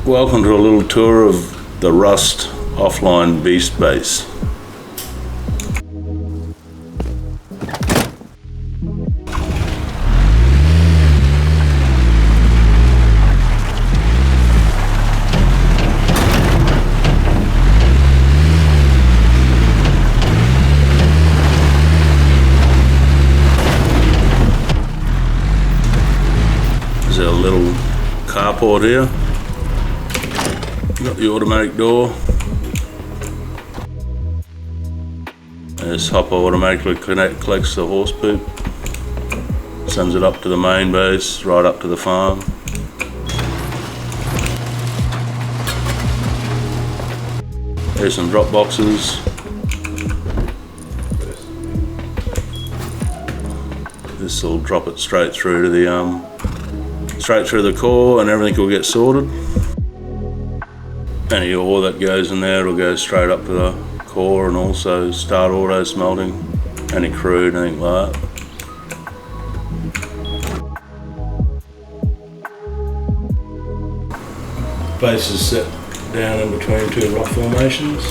Welcome to a little tour of the Rust offline beast base. There's a little carport here. Got the automatic door. This hopper automatically collects the horse poop, sends it up to the main base, right up to the farm. There's some drop boxes. This will drop it straight through to the core, and everything will get sorted. Any ore that goes in there will go straight up to the core, and also start auto smelting, any crude, anything like that. Base is set down in between two rock formations.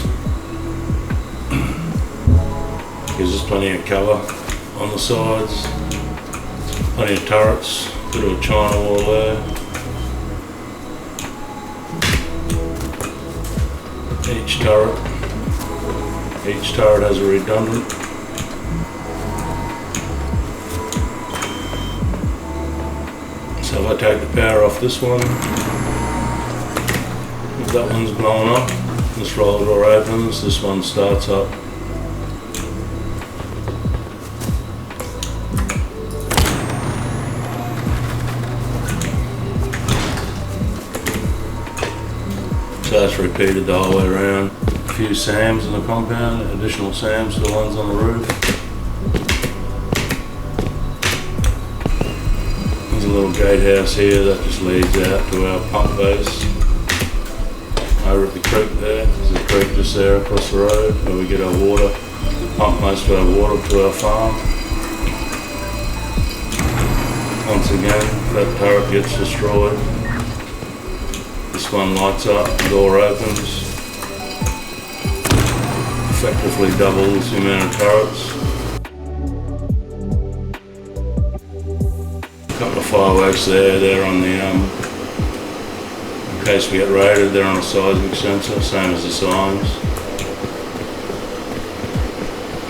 Gives us plenty of cover on the sides, plenty of turrets, bit of a china wall there. Each turret has a redundant. So if I take the power off this one, if that one's blown up, this roller door opens, this one starts up. So that's repeated the whole way around. A few SAMs in the compound, additional SAMs to the ones on the roof. There's a little gatehouse here that just leads out to our pump base. Over at the creek there, there's a creek just there across the road where we get our water, pump most of our water to our farm. Once again, that turret gets destroyed. This one lights up, the door opens, effectively doubles the amount of turrets. A couple of fireworks there, they're on the, in case we get raided, they're on a seismic sensor, same as the signs.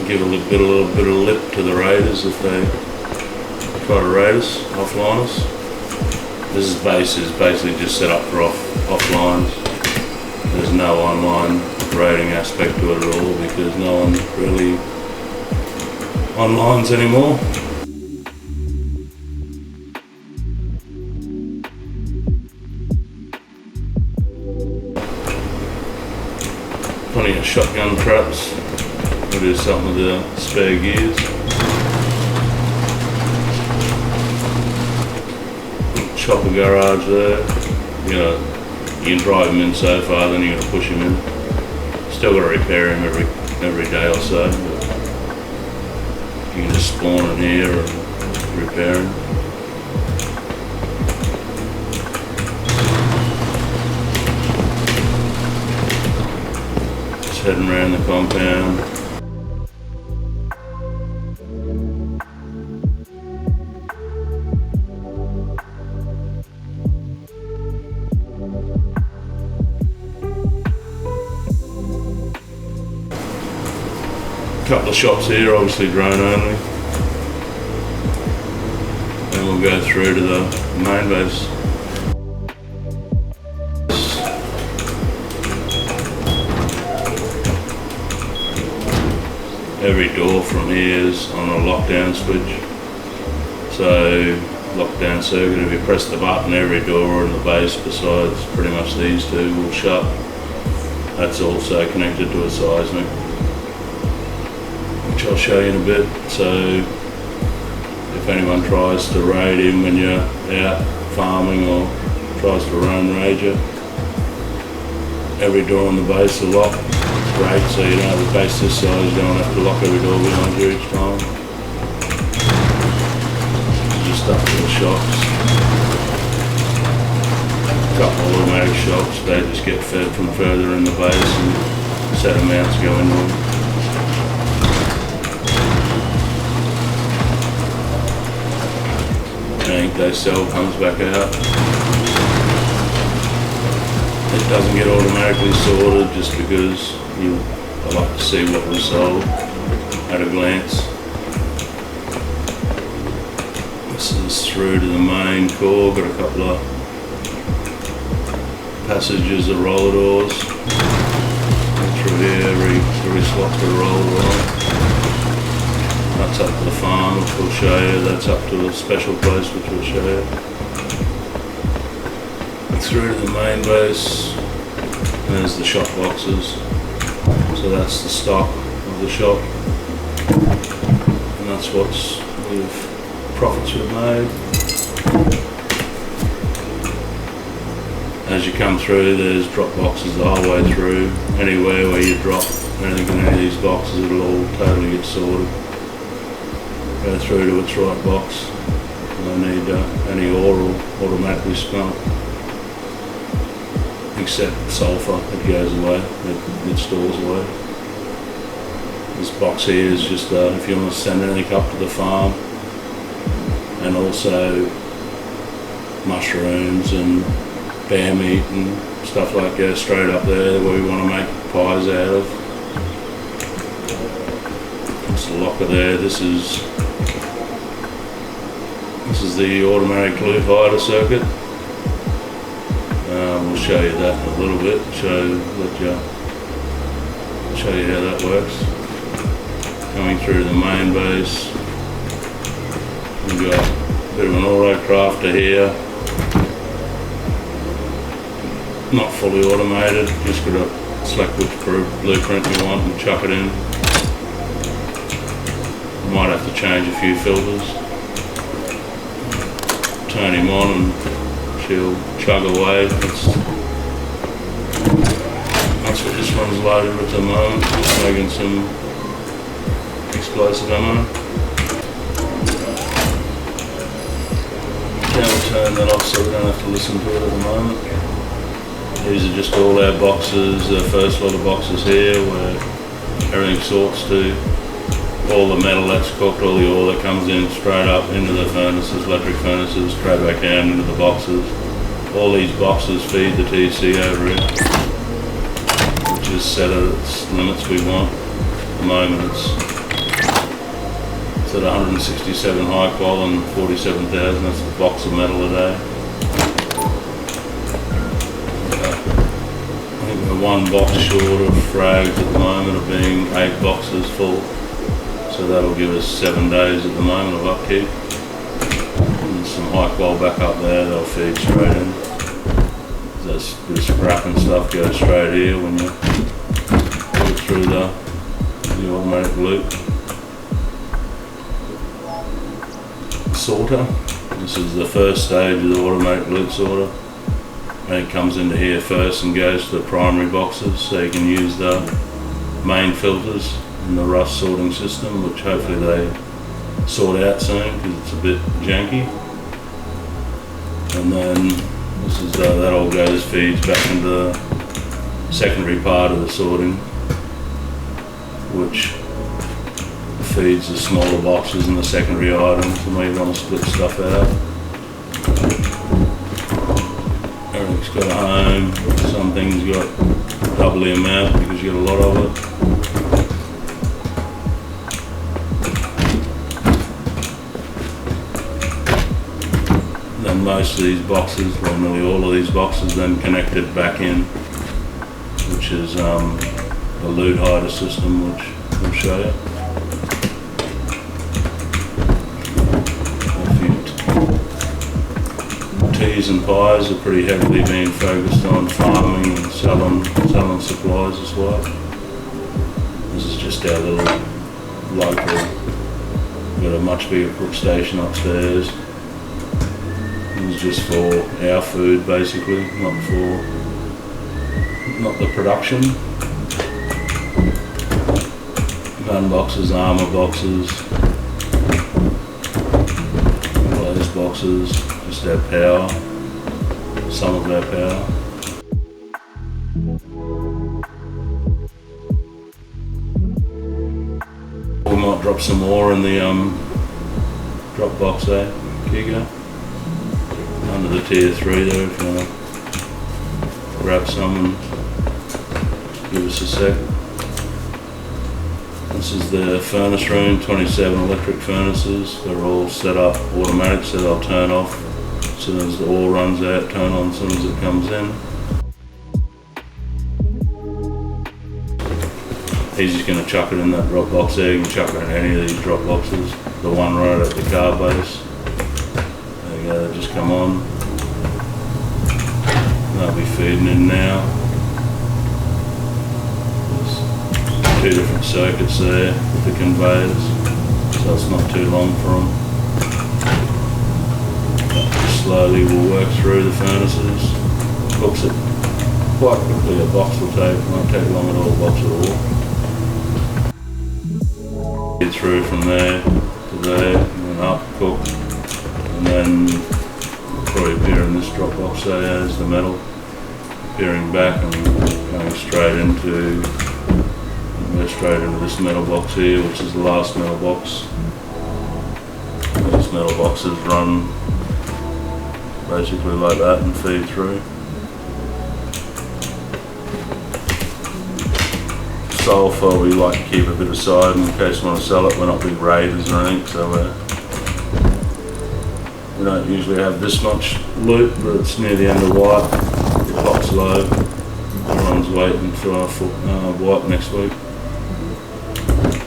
Give a little bit of lip to the raiders if they try to raid us, offline us. This base is basically just set up for offlines. There's no online raiding aspect to it at all because no one really onlines anymore. Plenty of shotgun traps. We'll do something with the spare gears. Chopper garage there. You can drive him in so far, then you're going to push him in. Still got to repair him every day or so, but you can just spawn in here and repair him. Just heading around the compound. Couple of shops here, obviously drone only. Then we'll go through to the main base. Every door from here is on a lockdown switch. So lockdown circuit, if you press the button, every door in the base besides pretty much these two will shut. That's also connected to a seismic, which I'll show you in a bit. So if anyone tries to raid him when you're out farming or tries to raid you, every door on the base is locked. It's great, so you don't have a base this size, you don't have to lock every door behind you each time. Just up to the shops. couple of automatic shocks, they just get fed from further in the base and set of mounts go into them. Anything they sell comes back out. It doesn't get automatically sorted just because I like to see what was sold at a glance. This is through to the main core, got a couple of passages of roller doors. Through here, every slot's got a roller door. That's up to the farm, which we'll show you. That's up to a special place, which we'll show you. Through to the main base, there's the shop boxes. So that's the stock of the shop. And that's what's profits we've made. As you come through, there's drop boxes the whole way through. Anywhere where you drop anything in any of these boxes, it'll all totally get sorted. Go through to its right box. No need any ore or automatically smelt. Except sulphur, it goes away, it stores away. This box here is just if you want to send anything up to the farm, and also mushrooms and bear meat and stuff like that straight up there where we want to make pies out of. That's the locker there. This is the automatic glue hider circuit. We'll show you that in a little bit, show you how that works. Coming through the main base, we've got a bit of an auto crafter here. Not fully automated, just got to select which blueprint you want and chuck it in. You might have to change a few filters. Turn him on and she'll chug away. That's what this one's loaded with at the moment, just making some explosive ammo. Now we'll turn that off so we don't have to listen to it at the moment. These are just all our boxes, the first lot of boxes here where everything sorts to. All the metal that's cooked, all the ore that comes in straight up into the furnaces, electric furnaces, straight back down into the boxes. All these boxes feed the TC over here, which is set at its limits we want. At the moment it's at 167 high qual and 47,000, that's a box of metal a day. I think we're one box short of frags at the moment of being 8 boxes full. So that'll give us 7 days at the moment of upkeep. And some high qual back up there, they'll feed straight in. This scrap and stuff goes straight here when you put it through the automatic loop. Sorter. This is the first stage of the automatic loop sorter. And it comes into here first and goes to the primary boxes, so you can use the main filters in the rust sorting system, which hopefully they sort out soon because it's a bit janky. And then this is that all feeds back into the secondary part of the sorting, which feeds the smaller boxes and the secondary items, and we want to split stuff out. Everything's got a home. Some things got double the amount because you got a lot of it. Then most of these boxes, well nearly all of these boxes, then connected back in, which is the loot hider system, which we'll show you. Teas and pies are pretty heavily being focused on farming and selling supplies as well. This is just our little local. We've got a much bigger cook station upstairs. It's just for our food basically, not the production. Gun boxes, armour boxes, all those boxes, just our power. some of our power. We might drop some more in the drop box there, Kigo. Under the tier 3 there if you want to grab some and give us a sec. This is the furnace room, 27 electric furnaces. They're all set up automatic, so they'll turn off as soon as the oil runs out, turn on as soon as it comes in. He's just going to chuck it in that drop box there. You can chuck it in any of these drop boxes. The one right at the car base. There you go, they just come on. They'll be feeding in now. There's 2 different circuits there with the conveyors, so it's not too long for them. Just slowly we'll work through the furnaces. Cooks it quite quickly. A box won't take long at all, a box at all. Get through from there to there, and then up, cook, and then probably appear in this drop box there as the metal, appearing back and going straight into this metal box here, which is the last metal box. These metal boxes run basically like that and feed through. Sulphur we like to keep a bit aside in case we want to sell it. We're not big raiders or anything, so we don't usually have this much loot, but it's near the end of wipe. The clock's low. Everyone's waiting for our wipe next week.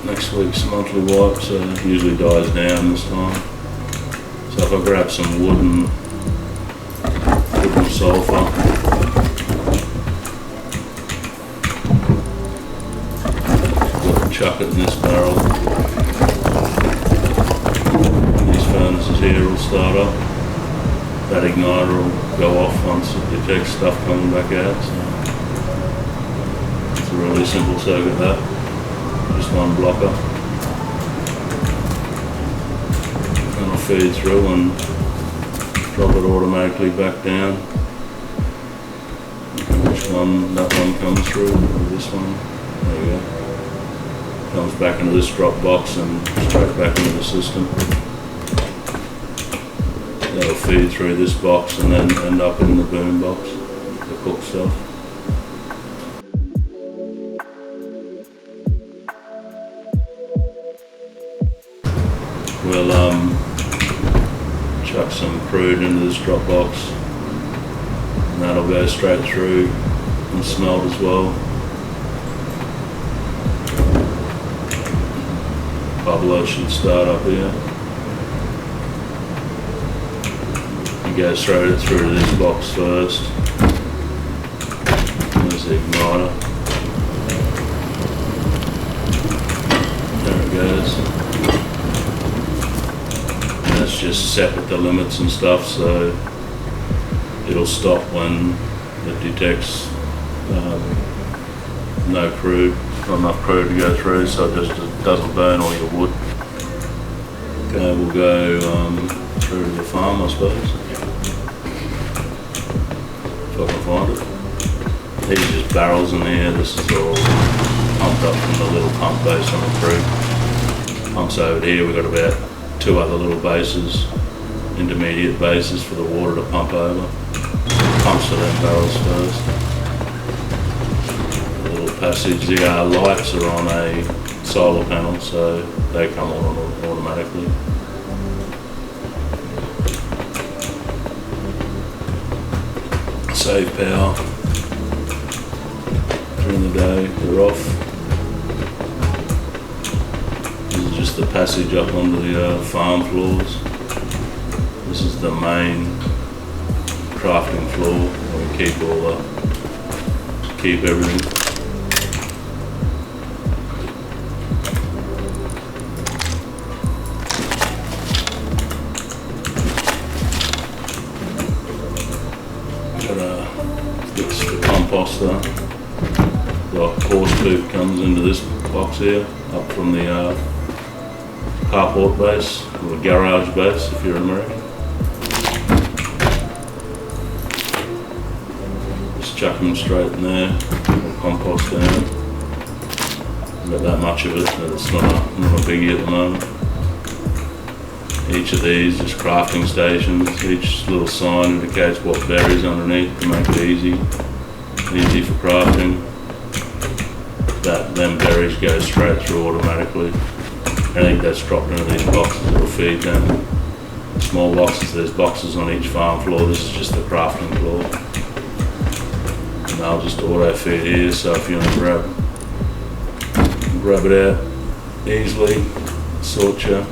Next week's monthly wipe, so it usually dies down this time. So if I grab some wood and sulphur, chuck it in this barrel. These furnaces here will start up. That igniter will go off once it detects stuff coming back out. So it's a really simple circuit that. Just one blocker. And it'll feed through and drop it automatically back down. Which one that one comes through, or this one. There you go. Comes back into this drop box and straight back into the system. That'll feed through this box and then end up in the boom box, the cooked stuff. We'll chuck some crude into this drop box and that'll go straight through and smelt as well. Bubbler should start up here. You go straight through to this box first. There's the igniter. There it goes. And it's just set with the limits and stuff, so it'll stop when it detects no crude. Not enough crude to go through, so it just doesn't burn all your wood. Okay, we'll go through to the farm, I suppose, if I can find it. These are just barrels in here. This is all pumped up from the little pump base on the crude. Pumps over here. We've got about 2 other little bases, intermediate bases for the water to pump over. Pumps to them barrels first. Passage, the lights are on a solar panel, so they come on automatically. Save power during the day, they're off. This is just the passage up onto the farm floors. This is the main crafting floor where we keep everything. It's the composter. The horse poop comes into this box here, up from the carport base, or the garage base if you're American. chuck them straight in there, or compost down. Got that much of it, but it's not a biggie at the moment. Each of these is crafting stations. Each little sign indicates what berries underneath to make it easy for crafting. Them berries go straight through automatically. Anything that's dropped into these boxes will feed them. Small boxes, there's boxes on each farm floor. This is just the crafting floor. And they'll just auto feed here, so if you want to grab it out easily, sort your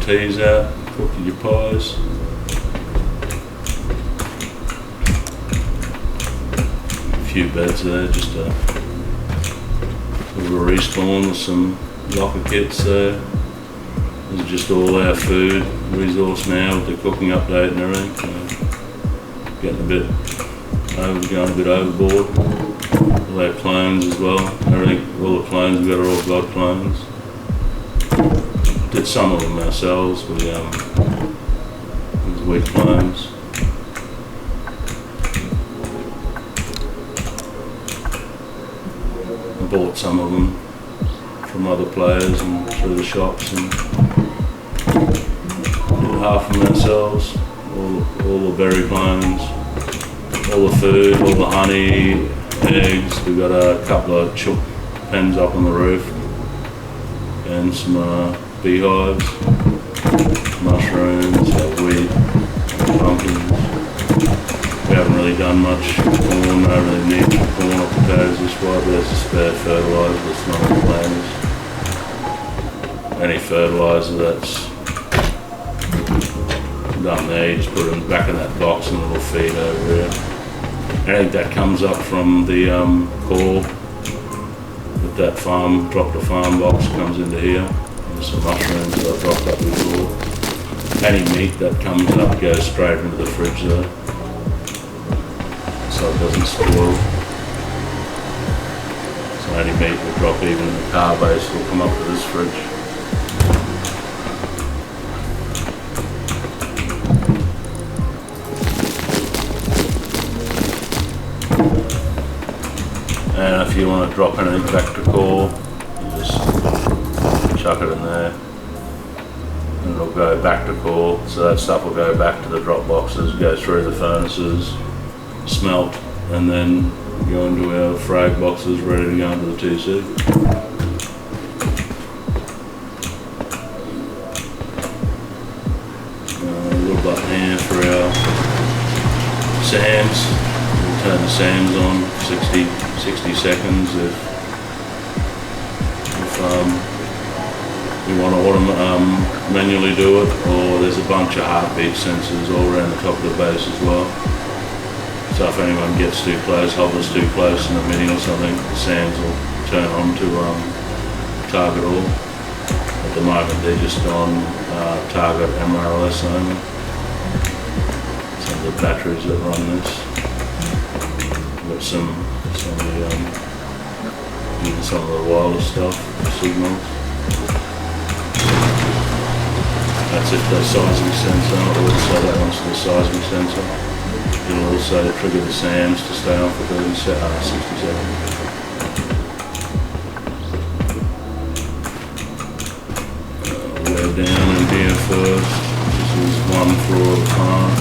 teas out, cook your pies. A few beds there, just a little respawn with some locker kits there. This is just all our food resource now with the cooking update and everything. So getting going a bit overboard. All our clones as well. Everything, all the clones we've got are all God clones. Did some of them ourselves with wheat clones. I bought some of them from other players and through the shops, and did half of them ourselves. All the berry clones, all the food, all the honey, eggs. We've got a couple of chook pens up on the roof and some beehives, mushrooms, wheat, pumpkins. We haven't really done much corn, don't really need corn or potatoes this way, but there's a spare fertiliser that's not in the planters. Any fertiliser that's done there, you just put it back in that box and it'll feed over here. Anything that comes up from the core with that drop to farm box comes into here. There's some mushrooms that I've dropped up before. Any meat that comes up goes straight into the fridge though, so it doesn't spoil. So any meat we drop, even the car base, will come up to this fridge. And if you want to drop anything back to core, you just chuck it in there and it'll go back to core. So that stuff will go back to the drop boxes, go through the furnaces, smelt, and then go into our frag boxes ready to go into the 2C. A little button here for our SAMs. We'll turn the SAMs on 60 seconds if we want to manually do it, or there's a bunch of heartbeat sensors all around the top of the base as well. So if anyone gets too close, hovers too close in a meeting or something, the SAMs will turn on to target all. At the moment they're just on target MRLS only. Some of the batteries that run this. Got some of the wireless stuff, signals. That's if the seismic sensor, also that one's the seismic sensor. It'll also trigger the SAMs to stay on for 60 seconds. We're down in here first. This is one floor of the farm.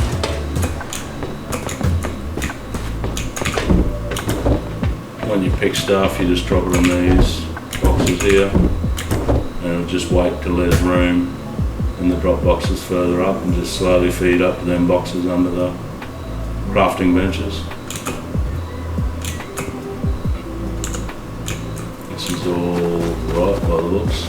When you pick stuff, you just drop it in these boxes here, and it'll just wait till there's room in the drop boxes further up, and just slowly feed up to them boxes under the crafting benches. This is all right by the looks.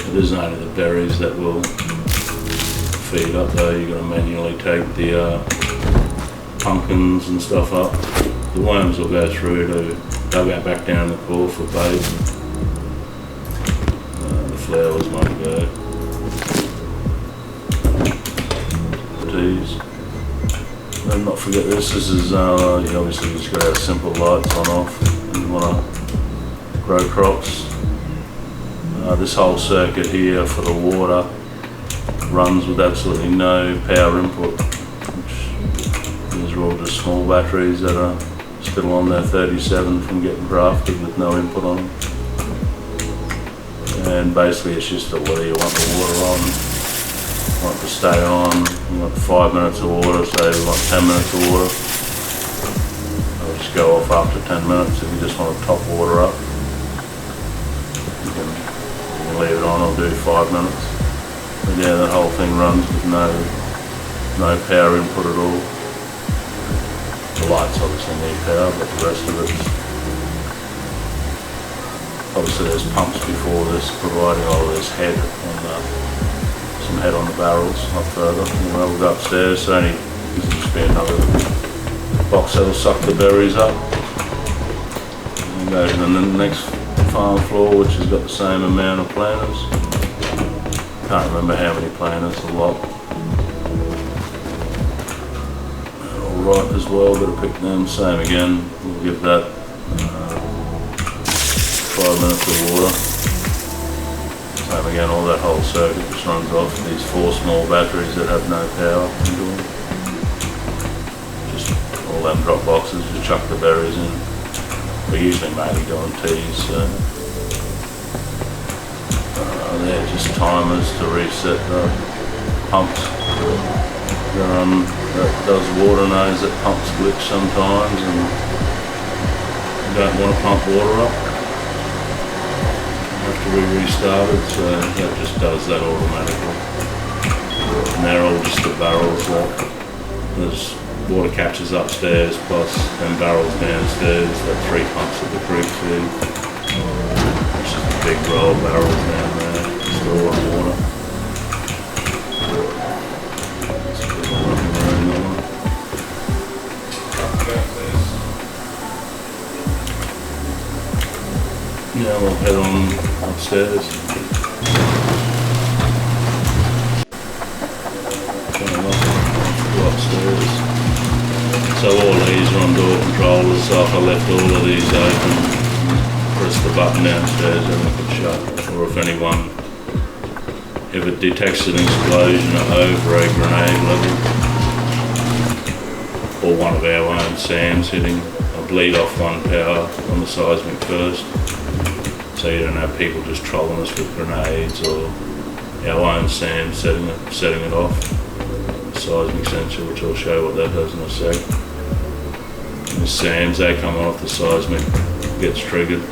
It isn't only the berries that will feed up though, you've got to manually take the pumpkins and stuff up. The worms will go through to go back down the core for bait. The flowers might go. Teas. And not forget this is, you obviously just got our simple lights on off. you want to grow crops. This whole circuit here for the water runs with absolutely no power input, which these are all just small batteries that are still on their 37 from getting grafted with no input on them. And basically it's just whether you want the water on, you want it to stay on, you want 5 minutes of water, say you want 10 minutes of water. I'll just go off after 10 minutes if you just want to top water up. You can leave it on or do 5 minutes. But yeah, that whole thing runs with no power input at all. The lights obviously need power, but the rest of it's obviously there's pumps before this providing all this head on some head on the barrels up further. And we'll go upstairs, so only this will just be another box that'll suck the berries up. And go to the next farm floor, which has got the same amount of planters. Can't remember how many planters, a lot. They're all ripe as well, gotta pick them, same again. We'll give that 5 minutes of water. Same again, all that whole circuit just runs off these 4 small batteries that have no power into them. Just all them drop boxes, just chuck the berries in. We're usually mainly doing teas, so they're just timers to reset the pumps. That does water knows that pumps glitch sometimes and you don't want to pump water up. You have to be restarted, so that just does that automatically. And they're all just the barrels there's water catches upstairs plus them barrels downstairs, that 3 pumps at the creek feed. It's just a big row of barrels down there, store on water. It's a bit of a looking room, that one. Yeah, we'll head on upstairs. Go upstairs. So all these are on door controllers, so if I left all of these open, press the button downstairs and it could shut. Or if it detects an explosion over a grenade level, or one of our own SAMs hitting, I'll bleed off one power on the seismic first, so you don't have people just trolling us with grenades, or our own SAM setting it off. Seismic sensor, which I'll show you what that does in a sec. And the SAMs, they come off, the seismic gets triggered.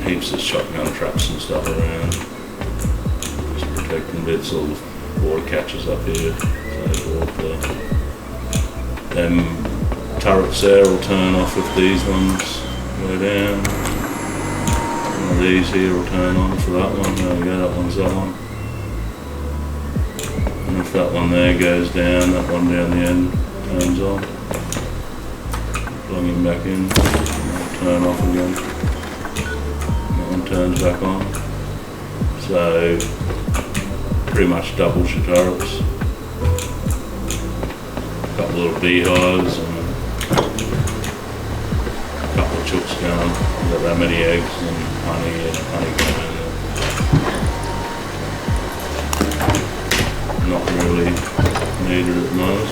Heaps of shotgun traps and stuff around. Just protecting bits, all the water catches up here. So them turrets there will turn off if these ones go down. One of these here will turn on for that one. There we go, that one's on. And if that one there goes down, that one down the end turns on. Plug him back in, and it'll turn off again. That one turns back on. So, pretty much doubles your turrets. A couple little beehives and a couple of chooks going. We've got that many eggs and honey and honeycomb. Not really needed at the moment.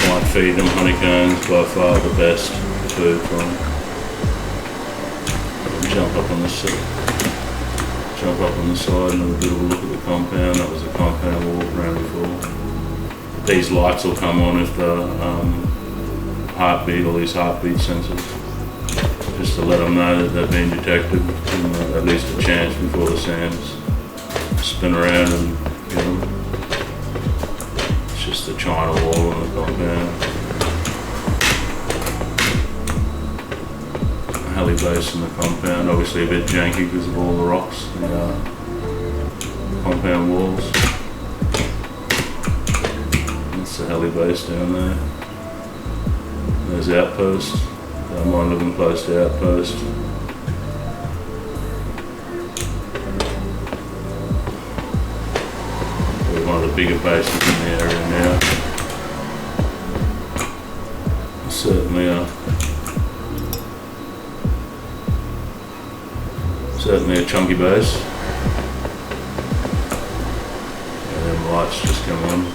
Might feed them honeycombs, by far the best food for them. Jump up on the side and have a bit of a look at the compound. That was the compound we walked around before. These lights will come on if the heartbeat, all these heartbeat sensors, just to let them know that they've been detected, and at least a chance before the SAMs spin around and get them. It's just the China wall on the compound. A heli base in the compound, obviously a bit janky because of all the rocks in the compound walls. That's the heli base down there. There's the outpost. Don't mind looking close to the outpost. One of the bigger bases in the area now. certainly a chunky base. And then lights just come on.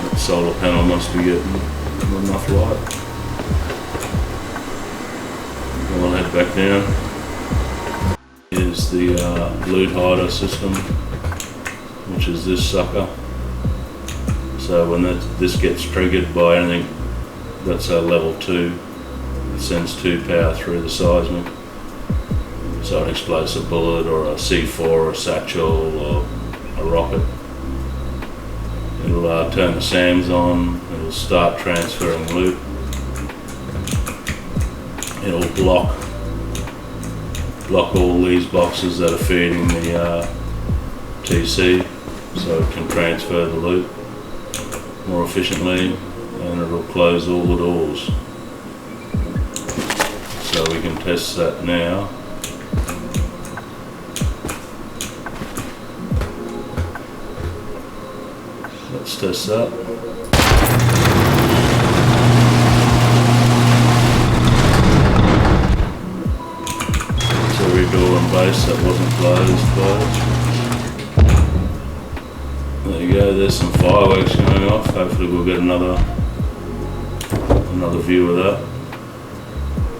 That solar panel must be getting enough light. I'll head back down. Here's the loot hider system, which is this sucker. So when this gets triggered by anything that's a level 2, it sends 2 power through the seismic. So an explosive bullet or a C4 or a satchel or a rocket. It'll turn the SAMs on, it'll start transferring loot. It'll block all these boxes that are feeding the TC, so it can transfer the loot more efficiently, and it'll close all the doors. So we can test that now. Let's test that. Every door and base that wasn't closed. There you go, there's some fireworks going off. Hopefully we'll get another view of that.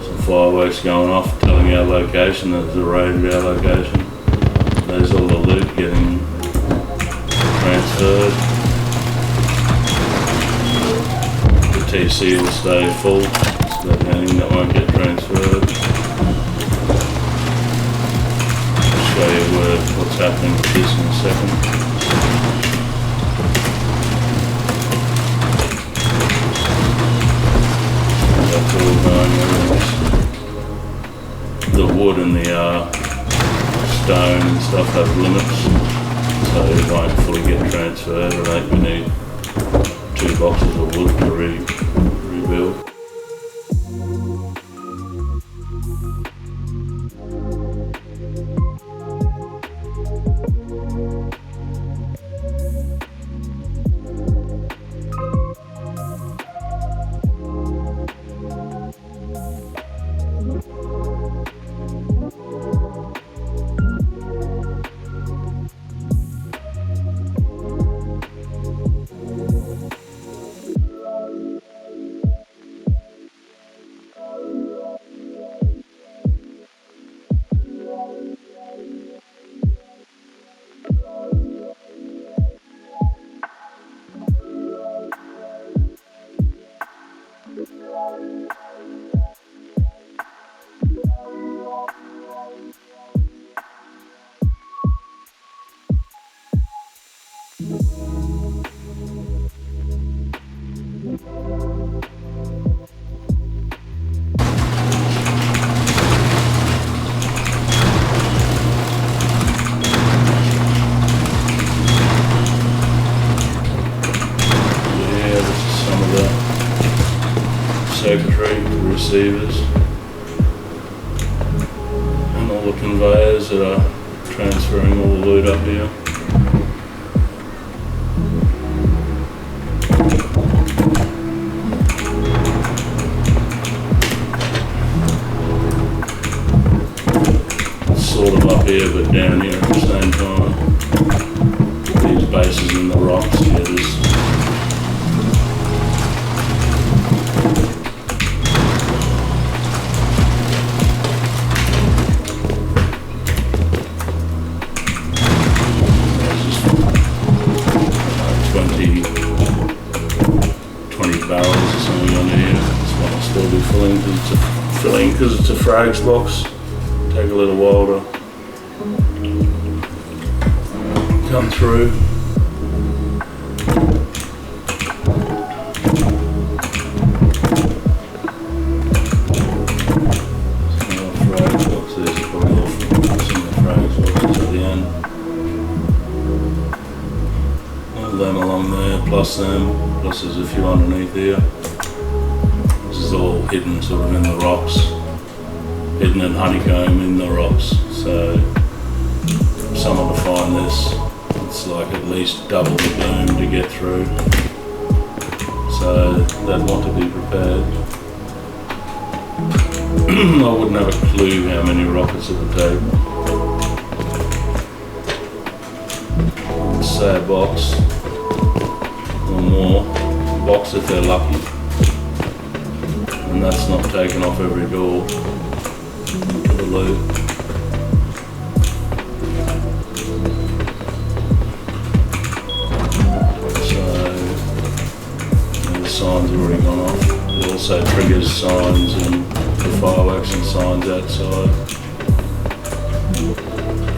Some fireworks going off telling our location, there's a raid at our location. There's all the loot getting transferred. The TC will stay full, so there's anything that won't get transferred. Show you what's happening with this in a second. That's all going everything. The wood and the stone and stuff have limits, so it won't fully get transferred. I think we need 2 boxes of wood to rebuild. Circuitry, the receivers, and all the conveyors that are transferring all the loot up here. It's sort of up here but down here at the same time. These bases in the rocks here, there's barrels or something under here. This one will still be filling because it's a frags box. Take a little while to come through. Frags boxes, probably all some of the frags boxes at the end. All them along there, plus them. Plus there's a few underneath here. This is all hidden sort of in the rocks. Hidden in honeycomb in the rocks. So for someone to find this, it's like at least double the boom to get through. So so they'd want to be prepared. I wouldn't have a clue how many rockets it would take. Say a box or more, box if they're lucky, and that's not taken off every door to the loop. The signs have already gone off. It also triggers signs and the fireworks and signs outside,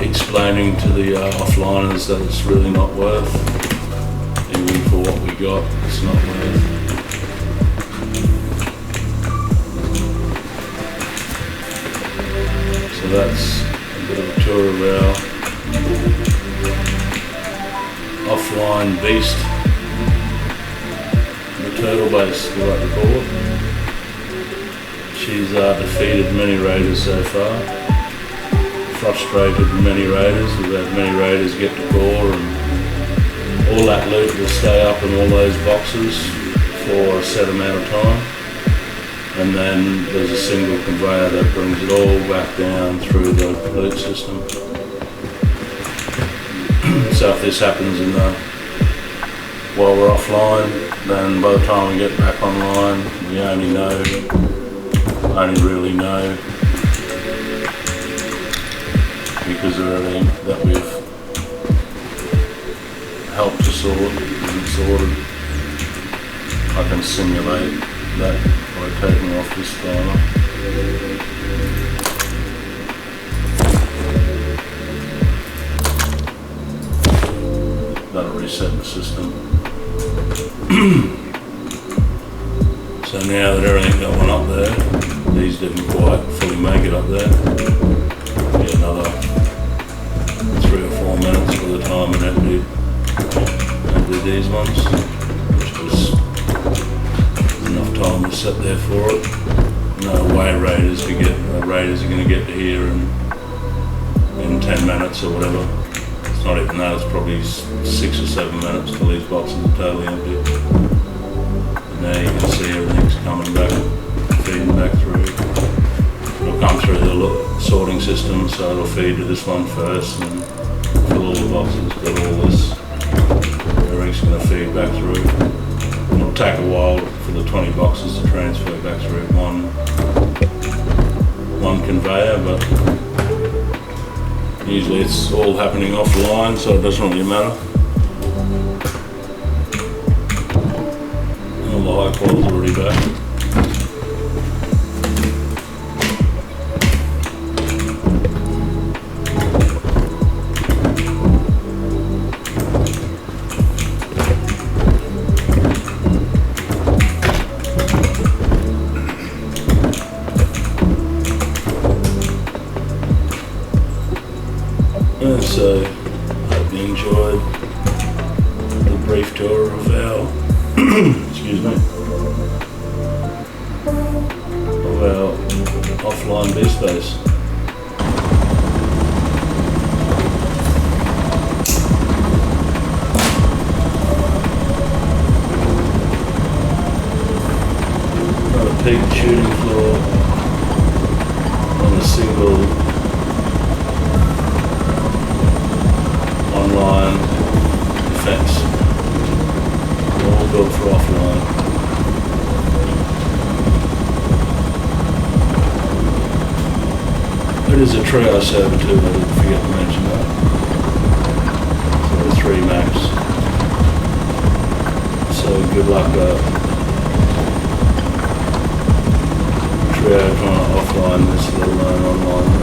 explaining to the offliners that it's really not worth, even for what we got, it's not worth. So that's a bit of a tour of our offline beast. Turtle base, we like to call it. She's defeated many raiders so far, frustrated many raiders. We've had many raiders get to core, and all that loot will stay up in all those boxes for a set amount of time, and then there's a single conveyor that brings it all back down through the loot system. So if this happens while we're offline, then by the time we get back online, we only really know because of everything that we've helped to sort and sorted. I can simulate that by taking off this timer. That'll reset the system. So now that everything got one up there, these didn't quite fully make it up there. Get another 3 or 4 minutes by the time it emptied these ones, which was enough time to sit there for it. No way raiders are going to get to here in 10 minutes or whatever. It's not even that, it's probably 6 or 7 minutes till these boxes are totally empty. And now you can see everything's coming back, feeding back through. It'll come through the sorting system, so it'll feed to this one first and fill all the boxes, but all this, everything's going to feed back through. It'll take a while for the 20 boxes to transfer back through one conveyor, but usually it's all happening offline, so it doesn't really matter. All the high quality's already back. So, hope you enjoyed the brief tour of our, excuse me, of our offline beast base. Got a peak shooting floor on a single online defense, all built for offline. It is a trio server too, I didn't forget to mention that. So 3 maps. So good luck trio trying to offline this, let alone online.